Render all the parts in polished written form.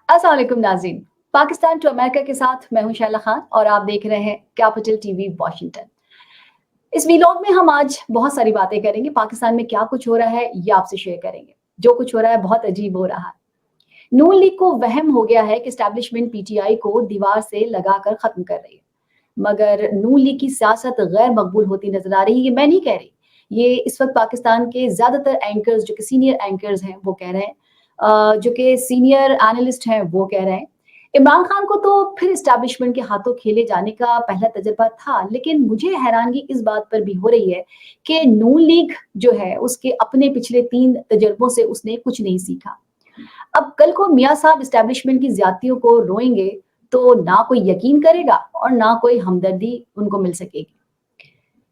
अस्सलाम वालेकुम नाज़रीन। पाकिस्तान टू अमेरिका के साथ मैं हूं शैला खान और आप देख रहे हैं कैपिटल टीवी वॉशिंगटन। इस वीलॉग में हम आज बहुत सारी बातें करेंगे। पाकिस्तान में क्या कुछ हो रहा है ये आपसे शेयर करेंगे। जो कुछ हो रहा है बहुत अजीब हो रहा है। नून लीग को वहम हो गया है कि एस्टैब्लिशमेंट पीटीआई को दीवार से लगाकर खत्म कर रही है, मगर नून लीग की सियासत गैर मकबूल होती नजर आ रही है। ये मैं नहीं कह रही, ये इस वक्त पाकिस्तान के ज्यादातर एंकर्स जो कि सीनियर एंकर्स हैं वो कह रहे हैं, जो कि सीनियर एनालिस्ट हैं वो कह रहे हैं। इमरान खान को तो फिर एस्टैब्लिशमेंट के हाथों खेले जाने का पहला तजर्बा था, लेकिन मुझे हैरानगी इस बात पर भी हो रही है कि नून लीग जो है उसके अपने पिछले 3 तजर्बों से उसने कुछ नहीं सीखा। अब कल को मियाँ साहब एस्टैब्लिशमेंट की ज्यादतियों को रोएंगे तो ना कोई यकीन करेगा और ना कोई हमदर्दी उनको मिल सकेगी।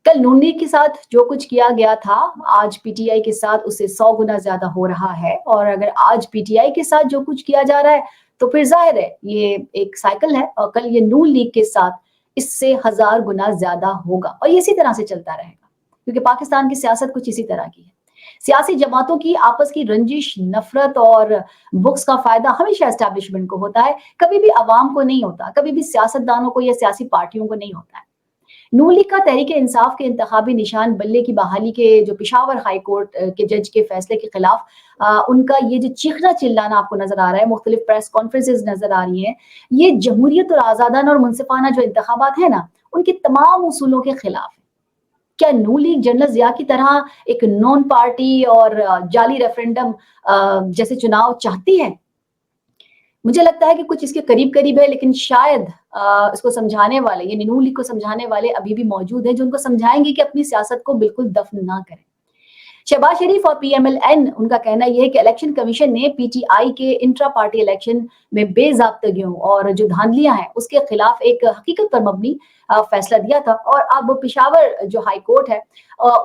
कल नून लीग के साथ जो कुछ किया गया था, आज पीटीआई के साथ उससे 100 गुना ज्यादा हो रहा है। और अगर आज पीटीआई के साथ जो कुछ किया जा रहा है तो फिर जाहिर है ये एक साइकिल है और कल ये नून लीग के साथ इससे 1000 गुना ज्यादा होगा और ये इसी तरह से चलता रहेगा, क्योंकि पाकिस्तान की सियासत कुछ इसी तरह की है। सियासी जमातों की आपस की रंजिश, नफरत और बुक्स का फायदा हमेशा एस्टैब्लिशमेंट को होता है, कभी भी अवाम को नहीं होता, कभी भी सियासतदानों को या सियासी पार्टियों को नहीं होता है। नून लीग का तहरीक इंसाफ के इंतखाबी निशान बल्ले की बहाली के जो पेशावर हाई कोर्ट के जज के फैसले के खिलाफ उनका ये जो चीखना चिल्लाना आपको नजर आ रहा है, मुख्तलिफ प्रेस कॉन्फ्रेंसेज नजर आ रही हैं, ये जमहूरियत और आजादाना और मुनसिफाना जो इंतखाबात है ना, उनके तमाम उसूलों के खिलाफ है। क्या नून लीग जनरल जिया की तरह एक नॉन पार्टी और जाली रेफरेंडम जैसे चुनाव चाहती है? मुझे लगता है कि कुछ इसके करीब करीब है, लेकिन शायद इसको समझाने वाले, ये नून लीग को समझाने वाले अभी भी मौजूद हैं जो उनको समझाएंगे कि अपनी सियासत को बिल्कुल दफन ना करें। शहबाज शरीफ और पीएमएलएन, उनका कहना यह है कि इलेक्शन कमीशन ने पीटीआई के इंट्रा पार्टी इलेक्शन में बेजाब्तगियों और जो धांधलियां हैं उसके खिलाफ एक हकीकत पर मबनी फैसला दिया था। और अब पेशावर जो हाई कोर्ट है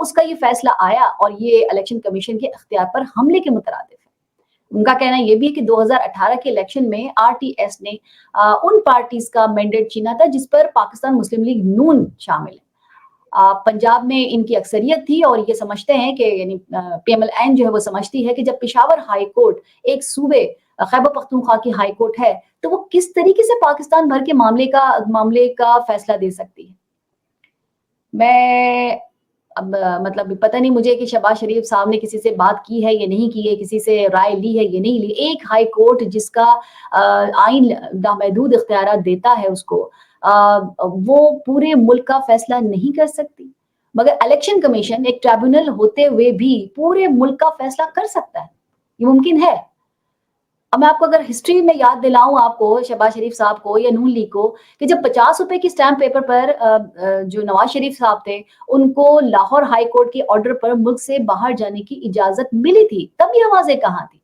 उसका ये फैसला आया और ये इलेक्शन कमीशन के इख्तियार पर हमले के मुतरादिफ है। उनका कहना यह भी है कि 2018 के इलेक्शन में आरटीएस ने उन पार्टीज का मैंडेट छीना था जिस पर पाकिस्तान मुस्लिम लीग नून शामिल है। पंजाब में इनकी अक्सरियत थी और ये समझते हैं कि यानी पीएमएलएन जो है वो समझती है कि जब पेशावर हाई कोर्ट एक सूबे खैबर पख्तूनख्वा की हाई कोर्ट है तो वो किस तरीके से पाकिस्तान भर के मामले का फैसला दे सकती है। मैं अब मतलब पता नहीं मुझे कि शहबाज शरीफ साहब ने किसी से बात की है या नहीं की है, किसी से राय ली है या नहीं ली। एक हाई कोर्ट जिसका आइन लामहदूद इख्तियारात देता है उसको, वो पूरे मुल्क का फैसला नहीं कर सकती, मगर इलेक्शन कमीशन एक ट्रिब्यूनल होते हुए भी पूरे मुल्क का फैसला कर सकता है। ये मुमकिन है। अब मैं आपको अगर हिस्ट्री में याद दिलाऊं आपको, शहबाज शरीफ साहब को या नून लीग को, कि जब 50 रुपए की स्टैंप पेपर पर जो नवाज शरीफ साहब थे उनको लाहौर हाई कोर्ट के ऑर्डर पर मुल्क से बाहर जाने की इजाजत मिली थी, तब ये आवाजें कहाँ थी।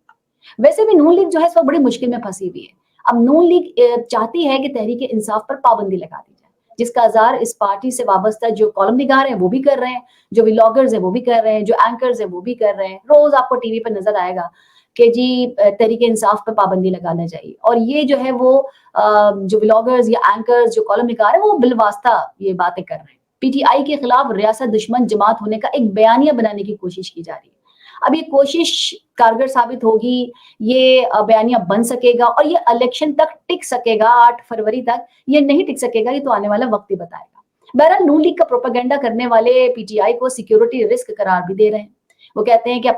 वैसे भी नून लीग जो है इस वक्त बड़ी मुश्किल में फंसी हुई है। अब नून लीग चाहती है कि तहरीक इंसाफ पर पाबंदी लगा दी जाए, जिसका आजार इस पार्टी से वाबस्ता जो कॉलम निगार हैं वो भी कर रहे हैं, जो व्लॉगर्स हैं वो भी कर रहे हैं, जो एंकर्स हैं वो भी कर रहे हैं। रोज आपको टीवी पर नजर आएगा कि जी तहरीक इंसाफ पर पाबंदी लगाना चाहिए। और ये जो है वो जो व्लॉगर्स या एंकर्स जो कॉलम निगार है वो बिलवास्ता ये बातें कर रहे हैं। पीटीआई के खिलाफ रियासत दुश्मन जमात होने का एक बयानिया बनाने की कोशिश की जा रही है। अब ये कोशिश कारगर साबित होगी, ये बयानिया बन सकेगा और ये इलेक्शन तक टिक सकेगा 8 फरवरी तक, ये नहीं टिक सकेगा, ये तो आने वाला वक्त ही बताएगा। बहरहाल नून लीग का प्रोपेगेंडा करने वाले पीटीआई को सिक्योरिटी रिस्क करार भी दे रहे हैं। वो कहते हैं कि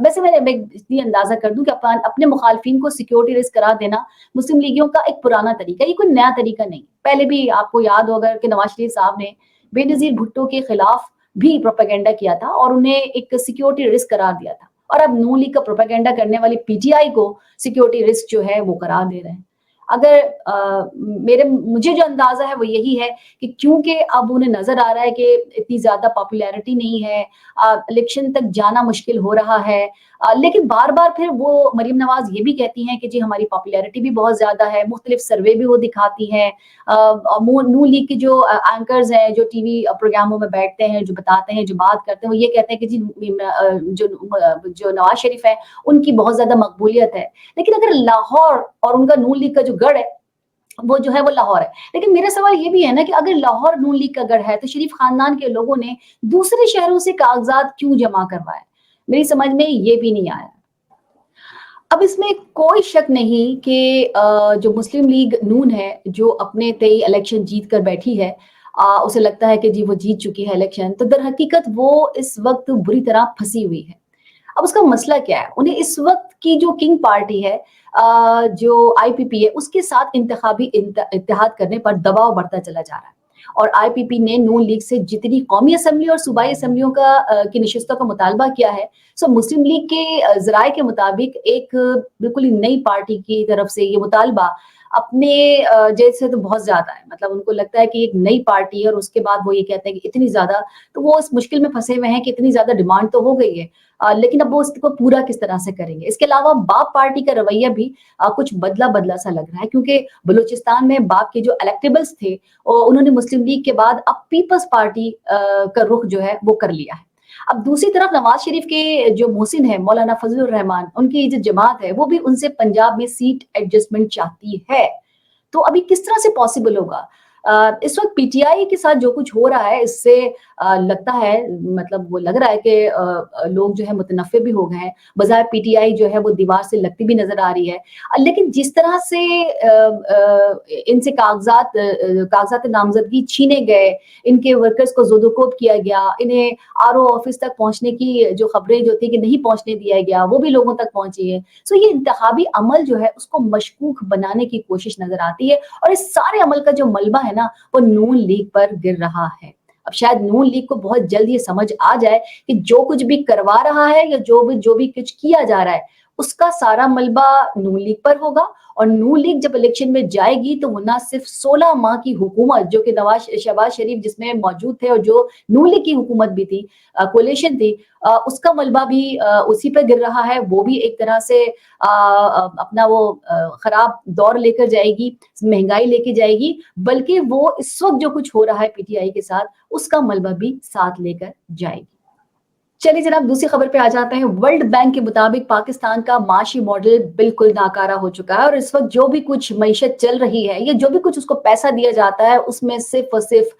वैसे मैं इतनी अंदाजा कर दूं कि अपने मुखालफिन को सिक्योरिटी रिस्क करार देना मुस्लिम लीगियों का एक पुराना तरीका, ये कोई नया तरीका नहीं। पहले भी आपको याद होगा कि नवाज शरीफ साहब ने बेनजीर भुट्टो के खिलाफ भी प्रोपेगेंडा किया था और उन्हें एक सिक्योरिटी रिस्क करार दिया था। और अब नून लीग का प्रोपेगेंडा करने वाली पीटीआई को सिक्योरिटी रिस्क जो है वो करार दे रहे हैं। अगर मुझे जो अंदाजा है वो यही है कि क्योंकि अब उन्हें नजर आ रहा है कि इतनी ज्यादा पॉपुलैरिटी नहीं है, इलेक्शन तक जाना मुश्किल हो रहा है, लेकिन बार बार फिर वो मरीम नवाज ये भी कहती हैं कि जी हमारी पॉपुलैरिटी भी बहुत ज्यादा है, मुख्तलिफ सर्वे भी वो दिखाती हैं। नून लीग के जो एंकर्स हैं जो टीवी प्रोग्रामों में बैठते हैं, जो बताते हैं, जो बात करते हैं, वो ये कहते हैं कि जी जो नवाज शरीफ है उनकी बहुत ज्यादा मकबूलियत है। लेकिन अगर लाहौर और उनका नून लीग का जो गढ़ है वो जो है वो लाहौर है। लेकिन मेरा सवाल ये भी है ना कि अगर लाहौर नून लीग का गढ़ है तो शरीफ खानदान के लोगों ने दूसरे शहरों से कागजात क्यों जमा करवाए? मेरी समझ में ये भी नहीं आया। अब इसमें कोई शक नहीं कि जो मुस्लिम लीग नून है, जो अपने तय इलेक्शन जीत कर बैठी है, उसे लगता है कि जी वो जीत चुकी है इलेक्शन, तो दर हकीकत वो इस वक़्त बुरी तरह फँसी हुई है। अब उसका मसला क्या है? उन्हें इस वक़्त की जो किंग पार्टी है, जो आईपीपी है, उसके साथ इंतखाबी इत्तेहाद करने पर दबाव बढ़ता चला जा रहा है। और आईपीपी ने नून लीग से जितनी कौमी असेंबली और सूबाई असेंबलियों की नशिस्तों का मुतालबा किया है, सो मुस्लिम लीग के ज़राए के मुताबिक एक बिल्कुल ही नई पार्टी की तरफ से ये मुतालबा अपने जैसे तो बहुत ज़्यादा है। मतलब उनको लगता है कि एक नई पार्टी है और उसके बाद वो ये कहते हैं कि इतनी ज़्यादा, तो वो इस मुश्किल में फँसे हुए हैं कि इतनी ज़्यादा डिमांड तो हो गई है। लेकिन अब वो इसको पूरा किस तरह से करेंगे? इसके अलावा बाप पार्टी का रवैया भी कुछ बदला-बदला सा लग रहा है, क्योंकि बलूचिस्तान में बाप के जो इलेक्टेबल्स थे, उन्होंने मुस्लिम लीग के बाद अब पीपल्स पार्टी का रुख जो है वो कर लिया है। अब दूसरी तरफ नवाज शरीफ के जो मोहसिन है, मौलाना फजलुर रहमान, उनकी जो जमात है, वो भी उनसे पंजाब में सीट एडजस्टमेंट चाहती है। तो अभी किस तरह से पॉसिबल होगा? इस वक़्त पीटीआई के साथ जो कुछ हो रहा है, इससे लगता है, मतलब वो लग रहा है कि लोग जो है मुतनफ़्फ़े भी हो गए हैं। बज़ाहिर पीटीआई जो है वो दीवार से लगती भी नज़र आ रही है। लेकिन जिस तरह से इनसे कागज़ात नामज़दगी छीने गए, इनके वर्कर्स को ज़ोदोकोब किया गया, इन्हें आरओ ऑफ़िस तक पहुँचने की जो खबरें जो थी कि नहीं पहुँचने दिया गया, वो भी लोगों तक पहुँची है। सो ये इंतखाबी अमल जो है उसको मशकूक बनाने की कोशिश नज़र आती है, और इस सारे अमल का जो मलबा है ना, वो नून लीग पर गिर रहा है। अब शायद नून लीग को बहुत जल्द ये समझ आ जाए कि जो कुछ भी करवा रहा है या जो भी कुछ किया जा रहा है, उसका सारा मलबा नून लीग पर होगा। और नून लीग जब इलेक्शन में जाएगी तो वो ना सिर्फ 16 माह की हुकूमत, जो कि शहबाज शरीफ जिसमें मौजूद थे और जो नून लीग की हुकूमत भी थी, कोalition थी, उसका मलबा भी उसी पे गिर रहा है। वो भी एक तरह से अपना वो खराब दौर लेकर जाएगी, महंगाई लेके जाएगी, बल्कि वो इस वक़्त जो कुछ हो रहा है पीटीआई के साथ, उसका मलबा भी साथ लेकर जाएगी। चलिए जनाब, दूसरी खबर पे आ जाते हैं। वर्ल्ड बैंक के मुताबिक पाकिस्तान का माशी मॉडल बिल्कुल नाकारा हो चुका है, और इस वक्त जो भी कुछ मईशत चल रही है या जो भी कुछ उसको पैसा दिया जाता है, उसमें सिर्फ और सिर्फ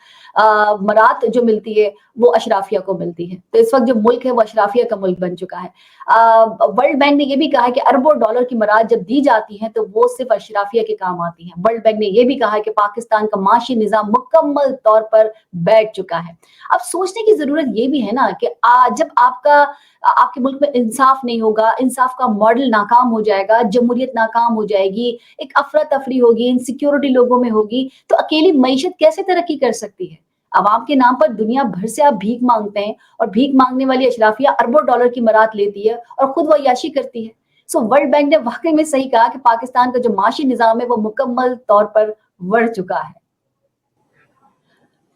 मरात जो मिलती है वो अशराफिया को मिलती है। तो इस वक्त जो मुल्क है वो अशराफिया का मुल्क बन चुका है। वर्ल्ड बैंक ने ये भी कहा है कि अरबों डॉलर की मरात जब दी जाती हैं तो वो सिर्फ अशराफिया के काम आती हैं। वर्ल्ड बैंक ने ये भी कहा है कि पाकिस्तान का माशी निज़ाम मुकम्मल तौर पर बैठ चुका है। अब सोचने की जरूरत ये भी है ना कि जब आपके मुल्क में इंसाफ नहीं होगा, इंसाफ का मॉडल नाकाम हो जाएगा, जमहूरियत नाकाम हो जाएगी, एक अफरा तफरी होगी, इनसिक्योरिटी लोगों में होगी, तो अकेली मईशत कैसे तरक्की कर सकती है? अवाम के नाम पर दुनिया भर से आप भीख मांगते हैं, और भीख मांगने वाली अशराफिया अरबों डॉलर की मरात लेती है और खुद वो अय्याशी करती है। सो वर्ल्ड बैंक ने वाकई में सही कहा कि पाकिस्तान का जो माशी निजाम है वो मुकम्मल तौर पर बढ़ चुका है।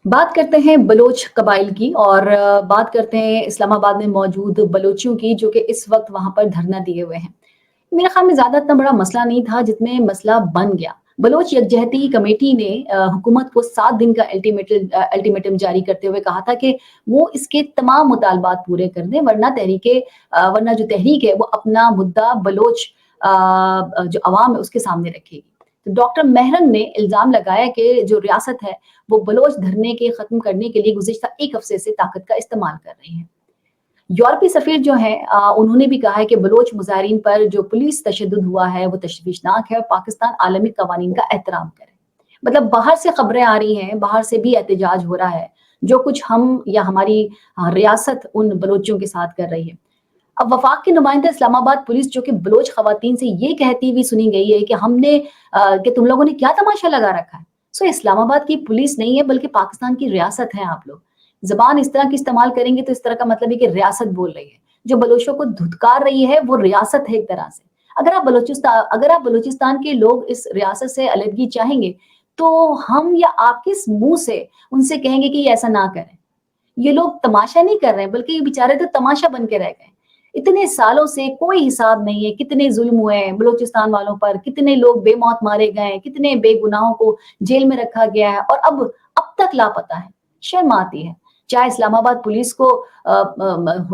बात करते हैं बलोच कबाइल की, और बात करते हैं इस्लामाबाद में मौजूद बलोचियों की, जो कि इस वक्त वहां पर धरना दिए हुए हैं। मेरे ख्याल में ज्यादा इतना बड़ा मसला नहीं था जितने मसला बन गया। बलोच यकजहती कमेटी ने हुकूमत को 7 दिन का अल्टीमेटम जारी करते हुए कहा था कि वो इसके तमाम मुतालबात पूरे कर दें, वरना जो तहरीक है वो अपना मुद्दा बलोच जो अवाम है उसके सामने रखेगी। तो डॉक्टर मेहरन ने इल्जाम लगाया कि जो रियासत है वो बलोच धरने के खत्म करने के लिए गुज़िश्ता 1 हफ्ते से ताकत का इस्तेमाल कर रही है। यूरोपीय सफीर जो हैं, उन्होंने भी कहा है कि बलोच मुजाहिरीन पर जो पुलिस तशद्दुद हुआ है वो तशवीशनाक है, और पाकिस्तान आलमी कवानीन का एहतराम करे। मतलब बाहर से खबरें आ रही हैं, बाहर से भी एहतजाज हो रहा है, जो कुछ हम या हमारी रियासत उन बलोचियों के साथ कर रही है। अब वफाक के नुमाइंदा इस्लामाबाद पुलिस, जो कि बलोच खवातीन से ये कहती हुई सुनी गई है कि कि तुम लोगों ने क्या तमाशा लगा रखा है। सो इस्लामाबाद की पुलिस नहीं है, बल्कि पाकिस्तान की रियासत है आप लोग। ज़बान इस तरह की इस्तेमाल करेंगे तो इस तरह का मतलब है कि रियासत बोल रही है। जो बलोचों को धुतकार रही है वो रियासत है एक तरह से। अगर आप बलूचिस्तान के लोग इस रियासत से अलग चाहेंगे, तो हम या आप किस मुँह से उनसे कहेंगे कि ये ऐसा ना करें? ये लोग तमाशा नहीं कर रहे हैं, बल्कि ये बेचारे तो तमाशा बन के रह गए। इतने सालों से कोई हिसाब नहीं है, कितने जुल्म हुए हैं बलूचिस्तान वालों पर, कितने लोग बेमौत मारे गए हैं, कितने बेगुनाहों को जेल में रखा गया है, और अब तक लापता है। शर्म आती है। चाहे इस्लामाबाद पुलिस को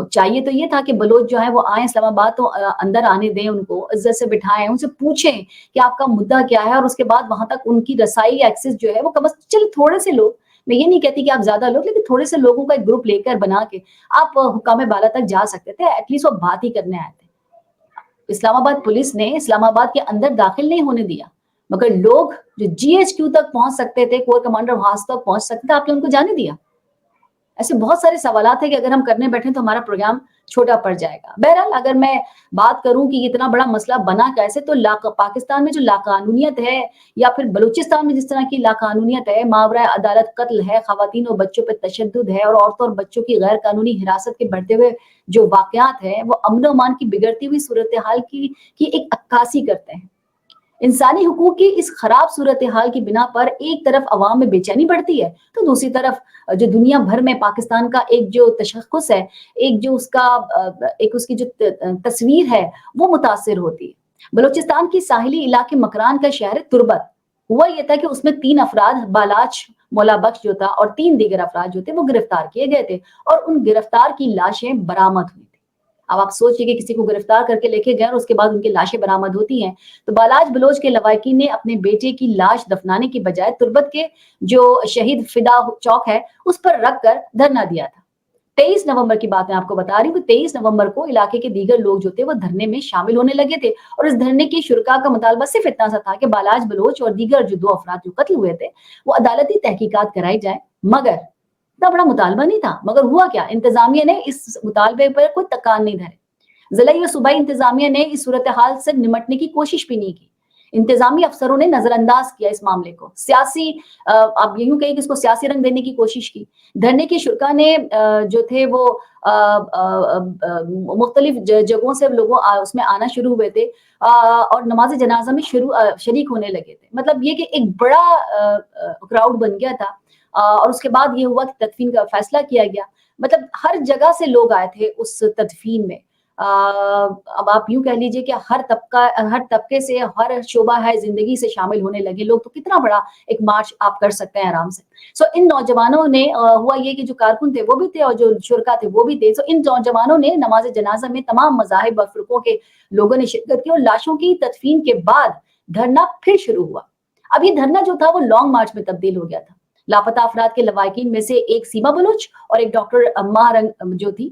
चाहिए तो ये था कि बलोच जो है वो आए इस्लामाबाद, तो अंदर आने दें, उनको इज्जत से बिठाएं, उनसे पूछें कि आपका मुद्दा क्या है, और उसके बाद वहां तक उनकी रसाई एक्सेस जो है वो कम चलिए थोड़े से लोग, मैं ये नहीं कहती कि आप ज्यादा लोग, लेकिन थोड़े से लोगों का एक ग्रुप लेकर बना के आप हुक्काम बाला तक जा सकते थे। एटलीस्ट वो बात ही करने आए थे। اسلام آباد پولیس نے اسلام آباد کے اندر داخل نہیں ہونے دیا، مگر لوگ جو GHQ تک پہنچ سکتے تھے، کور کمانڈر ہاؤس تک پہنچ سکتے تھے، آپ نے ان کو جانے دیا؟ ایسے بہت سارے سوالات ہیں کہ اگر ہم کرنے بیٹھیں تو ہمارا پروگرام چھوٹا پڑ جائے گا۔ بہرحال اگر میں بات کروں کہ اتنا بڑا مسئلہ بنا کیسے، تو پاکستان میں جو لاقانونیت ہے، یا پھر بلوچستان میں جس طرح کی لاقانونیت ہے، ماورائے عدالت قتل ہے، خواتین اور بچوں پہ تشدد ہے، اور عورتوں اور بچوں کی غیر قانونی حراست کے بڑھتے ہوئے جو واقعات ہیں، وہ امن و امان کی بگڑتی ہوئی صورتحال کی ایک عکاسی کرتے ہیں۔ انسانی حقوق کی اس خراب صورتحال کی بنا پر ایک طرف عوام میں بے چینی بڑھتی ہے، تو دوسری طرف جو دنیا بھر میں پاکستان کا ایک جو تشخص ہے، ایک جو اس کی جو تصویر ہے، وہ متاثر ہوتی ہے۔ بلوچستان کی ساحلی علاقے مکران کا شہر تربت، ہوا یہ تھا کہ اس میں 3 افراد، بالاچ مولا بخش جو تھا اور 3 دیگر افراد جو تھے وہ گرفتار کیے گئے تھے، اور ان گرفتار کی لاشیں برآمد ہوئی تھی۔ اب آپ سوچئے کہ کسی کو گرفتار کر کے لے کے گئے اور اس کے بعد ان کی لاشیں برآمد ہوتی ہیں، تو بالاچ بلوچ کے لواحقین نے اپنے بیٹے کی لاش دفنانے کی بجائے تربت کے جو شہید فدا چوک ہے اس پر رکھ کر دھرنا دیا تھا۔ 23 نومبر کی بات میں آپ کو بتا رہی ہوں کہ 23 نومبر کو علاقے کے دیگر لوگ جو تھے وہ دھرنے میں شامل ہونے لگے تھے، اور اس دھرنے کی شرکا کا مطالبہ صرف اتنا سا تھا کہ بالاچ بلوچ اور دیگر جو 2 افراد جو قتل ہوئے تھے وہ عدالتی تحقیقات کرائی جائیں۔ مگر اتنا بڑا مطالبہ نہیں تھا، مگر ہوا کیا، انتظامیہ نے اس مطالبے پر کوئی تکان نہیں دھرے۔ ضلعی و صوبائی انتظامیہ نے اس صورتحال سے نمٹنے کی کوشش بھی نہیں کی۔ انتظامی افسروں نے نظر انداز کیا اس معاملے کو، آپ یوں کہیں کہ اس کو سیاسی رنگ دینے کی کوشش کی۔ دھرنے کے شرکا نے جو تھے وہ مختلف جگہوں سے لوگوں اس میں آنا شروع ہوئے تھے، اور نماز جنازہ میں شریک ہونے لگے تھے۔ مطلب یہ کہ ایک بڑا کراؤڈ بن گیا تھا، اور اس کے بعد یہ ہوا کہ تدفین کا فیصلہ کیا گیا۔ مطلب ہر جگہ سے لوگ آئے تھے اس تدفین میں۔ اب آپ یوں کہہ لیجئے کہ ہر طبقے سے، ہر شعبہ ہے زندگی سے شامل ہونے لگے لوگ، تو کتنا بڑا ایک مارچ آپ کر سکتے ہیں آرام سے۔ ان نوجوانوں نے ہوا یہ کہ جو کارکن تھے وہ بھی تھے اور جو شرکا تھے وہ بھی تھے، ان نوجوانوں نے نماز جنازہ میں تمام مذاہب اور فرقوں کے لوگوں نے شرکت کی، اور لاشوں کی تدفین کے بعد دھرنا پھر شروع ہوا۔ اب یہ دھرنا جو تھا وہ لانگ مارچ میں تبدیل ہو گیا تھا۔ لاپتہ افراد کے لواحقین میں سے ایک سیما بلوچ اور ایک ڈاکٹر مارنگ جو تھی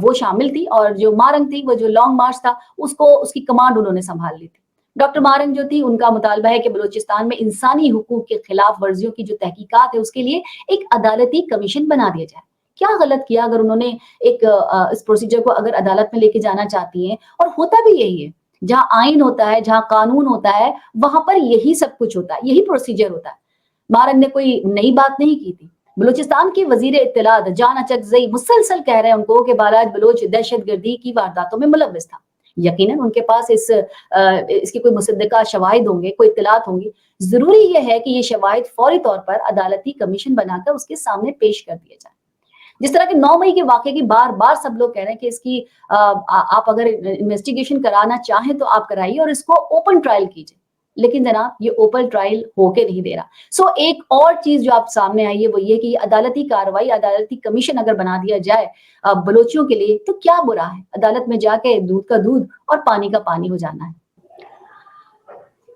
وہ شامل تھی، اور جو مارنگ تھی وہ جو لانگ مارچ تھا اس کی کمانڈ انہوں نے سنبھال لی تھی۔ ڈاکٹر مارنگ جو تھی، ان کا مطالبہ ہے کہ بلوچستان میں انسانی حقوق کے خلاف ورزیوں کی جو تحقیقات ہے اس کے لیے ایک عدالتی کمیشن بنا دیا جائے۔ کیا غلط کیا اگر انہوں نے اس پروسیجر کو اگر عدالت میں لے کے جانا چاہتی ہیں، اور ہوتا بھی یہی ہے، جہاں آئین ہوتا ہے، جہاں قانون ہوتا ہے، وہاں پر یہی سب کچھ ہوتا ہے، یہی پروسیجر ہوتا ہے۔ مارنگ نے کوئی نئی بات نہیں کی تھی۔ بلوچستان کے وزیر اطلاعات جان اچکزئی مسلسل کہہ رہے ہیں ان کو کہ بالاچ بلوچ دہشت گردی کی وارداتوں میں ملوث تھا۔ یقیناً ان کے پاس اس کی کوئی مصدقہ شواہد ہوں گے، کوئی اطلاعات ہوں گی۔ ضروری یہ ہے کہ یہ شواہد فوری طور پر عدالتی کمیشن بنا کر اس کے سامنے پیش کر دیے جائیں۔ جس طرح کہ 9 مئی کے واقعے کی بار بار سب لوگ کہہ رہے ہیں کہ اس کی آپ اگر انویسٹیگیشن کرانا چاہیں تو آپ کرائیے اور اس کو اوپن ٹرائل کیجئے، لیکن جناب یہ اوپن ٹرائل ہو کے نہیں دے رہا۔ ایک اور چیز جو آپ سامنے آئی ہے وہ یہ کہ یہ عدالتی کارروائی، عدالتی کمیشن اگر بنا دیا جائے بلوچیوں کے لیے تو کیا برا ہے، عدالت میں جا کے دودھ کا دودھ اور پانی کا پانی ہو جانا ہے۔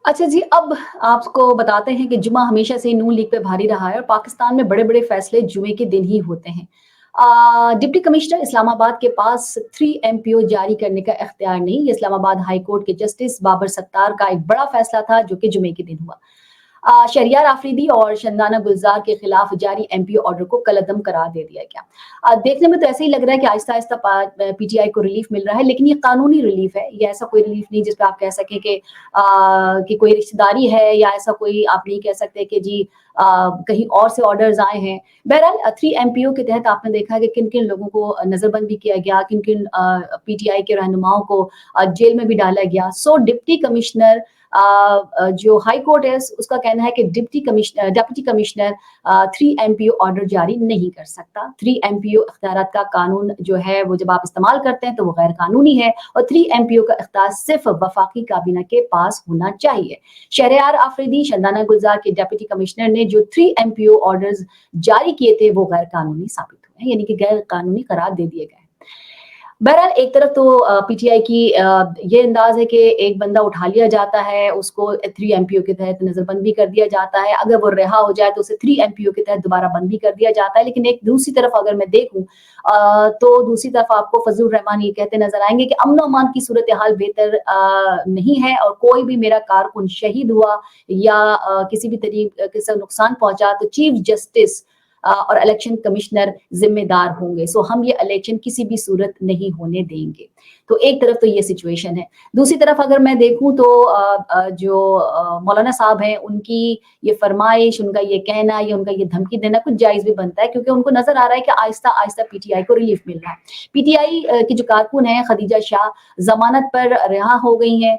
اچھا جی، اب آپ کو بتاتے ہیں کہ جمعہ ہمیشہ سے نون لیگ پہ بھاری رہا ہے، اور پاکستان میں بڑے بڑے فیصلے جمعے کے دن ہی ہوتے ہیں۔ ڈپٹی کمشنر اسلام آباد کے پاس 3 MPO جاری کرنے کا اختیار نہیں۔ یہ اسلام آباد ہائی کورٹ کے جسٹس بابر ستار کا ایک بڑا فیصلہ تھا جو کہ جمعے کے دن ہوا۔ شہریار آفریدی اور شندانہ گلزار کے خلاف جاری MPO آرڈر کو کالعدم قرار دے دیا گیا۔ دیکھنے میں تو ایسے ہی لگ رہا ہے کہ آہستہ آہستہ PTI کو ریلیف مل رہا ہے، لیکن یہ قانونی ریلیف ہے، یہ ایسا کوئی ریلیف نہیں جس پہ آپ کہہ سکیں کہ کوئی رشتہ داری ہے، یا ایسا کوئی آپ نہیں کہہ سکتے کہ جی کہیں اور سے آرڈرز آئے ہیں۔ بہرحال 3 MPO کے تحت آپ نے دیکھا کہ کن کن لوگوں کو نظر بند بھی کیا گیا، کن کن PTI کے رہنماؤں کو جیل میں بھی ڈالا گیا۔ ڈپٹی کمشنر جو ہائی کورٹ ہے اس کا کہنا ہے کہ ڈپٹی کمشنر 3 MPO آرڈر جاری نہیں کر سکتا۔ 3 MPO اختیارات کا قانون جو ہے وہ جب آپ استعمال کرتے ہیں تو وہ غیر قانونی ہے، اور 3 MPO کا اختیار صرف وفاقی کابینہ کے پاس ہونا چاہیے۔ شہریار آفریدی شندانہ گلزار کے ڈپٹی کمشنر نے جو 3 MPO آرڈرز جاری کیے تھے وہ غیر قانونی ثابت ہوئے ہیں، یعنی کہ غیر قانونی قرار دے دیے گئے۔ बहरहाल एक तरफ तो पीटीआई की ये अंदाज़ है कि एक बंदा उठा लिया जाता है, उसको 3 एमपीओ के तहत नज़रबंद भी कर दिया जाता है। अगर वो रिहा हो जाए तो उसे 3 एमपीओ के तहत दोबारा बंद भी कर दिया जाता है। लेकिन एक दूसरी तरफ अगर मैं देखूँ तो दूसरी तरफ आपको फज़लुर रहमान ये कहते नज़र आएँगे कि अमन-ओ-अमान की सूरत-ए-हाल बेहतर नहीं है और कोई भी मेरा कारकुन शहीद हुआ या किसी भी तरीके से नुकसान पहुँचा तो चीफ जस्टिस और इलेक्शन कमिश्नर जिम्मेदार होंगे। सो हम ये इलेक्शन किसी भी सूरत नहीं होने देंगे। तो एक तरफ तो ये सिचुएशन है। दूसरी तरफ अगर मैं देखूँ तो जो मौलाना साहब हैं उनकी ये फरमाइश, उनका ये कहना या उनका ये धमकी देना कुछ जायज़ भी बनता है क्योंकि उनको नज़र आ रहा है कि आहिस्ता-आहिस्ता पीटीआई को रिलीफ मिल रहा है। पीटीआई की जो कारकुन हैं खदीजा शाह ज़मानत पर रिहा हो गई हैं।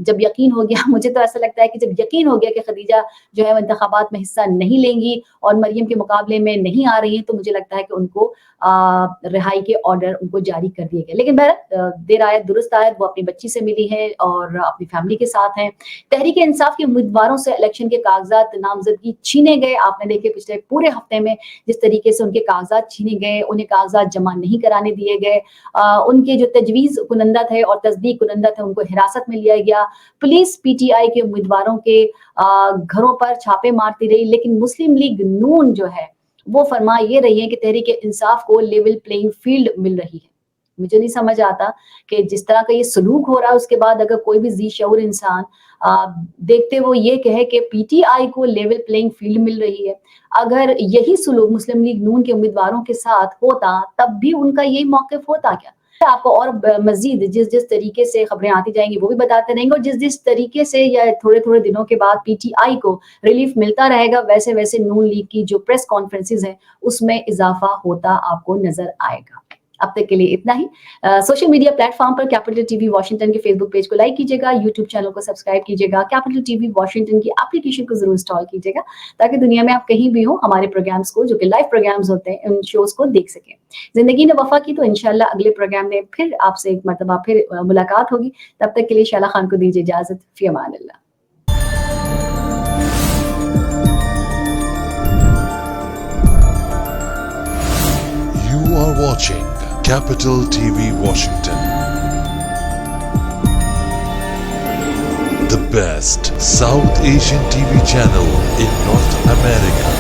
जब यकीन हो गया मुझे तो ऐसा लगता है कि जब यकीन हो गया कि खदीजा जो है वो इंतखाबात में हिस्सा नहीं लेंगी और मरियम के मुकाबले में नहीं आ रही हैं तो मुझे लगता है कि उनको रिहाई के ऑर्डर उनको जारी कर दिए गए। लेकिन बहरहाल देर आयत दुरुस्त आयत, वो अपनी बच्ची से मिली है और अपनी फैमिली के साथ हैं। तहरीक इंसाफ के उम्मीदवारों से इलेक्शन के कागजात नामजदगी छीने गए। आपने देखे पिछले पूरे हफ्ते में जिस तरीके से उनके कागजात छीने गए, उन्हें कागजात जमा नहीं कराने दिए गए। उनके जो तजवीज़ कुनंदा थे और तस्दीक कुनंदा थे उनको हिरासत में लिया गया। पुलिस पीटीआई के उम्मीदवारों के घरों पर छापे मारती रही, लेकिन मुस्लिम लीग नून जो है वो फरमा ये रही है कि तहरीक इंसाफ को लेवल प्लेइंग फील्ड मिल रही है। मुझे नहीं समझ आता कि जिस तरह का ये सलूक हो रहा है उसके बाद अगर कोई भी जी शऊर इंसान देखते हुए ये कहे कि पीटीआई को लेवल प्लेइंग फील्ड मिल रही है, अगर यही सलूक मुस्लिम लीग नून के उम्मीदवारों के साथ होता तब भी उनका यही मौक़िफ़ होता क्या? आपको और मज़ीद जिस-जिस तरीके से खबरें आती जाएँगी वो भी बताते रहेंगे और जिस-जिस तरीके से या थोड़े-थोड़े दिनों के बाद पीटीआई को रिलीफ मिलता रहेगा वैसे-वैसे नून लीग की जो प्रेस कॉन्फ्रेंसेस हैं उसमें इज़ाफ़ा होता आपको नज़र आएगा। अब तक के लिए इतना ही। सोशल मीडिया प्लेटफ़ॉर्म पर कैपिटल टीवी वॉशिंगटन के फेसबुक पेज को लाइक कीजिएगा, यूट्यूब चैनल को सब्सक्राइब कीजिएगा, कैपिटल टीवी वॉशिंगटन की एप्लीकेशन को ज़रूर इंस्टॉल कीजिएगा ताकि दुनिया में आप कहीं भी हो हमारे प्रोग्राम्स को जो कि लाइव प्रोग्राम्स होते हैं उन शोज़ को देख सकें। ज़िंदगी ने वफ़ा की तो इंशाअल्लाह अगले प्रोग्राम में फिर आपसे एक मर्तबा फिर मुलाकात होगी। तब तक के लिए शैला खान को दीजिए इजाज़त। फ़ी अमान अल्लाह। You are watching Capital TV Washington, the best South Asian TV channel in North America.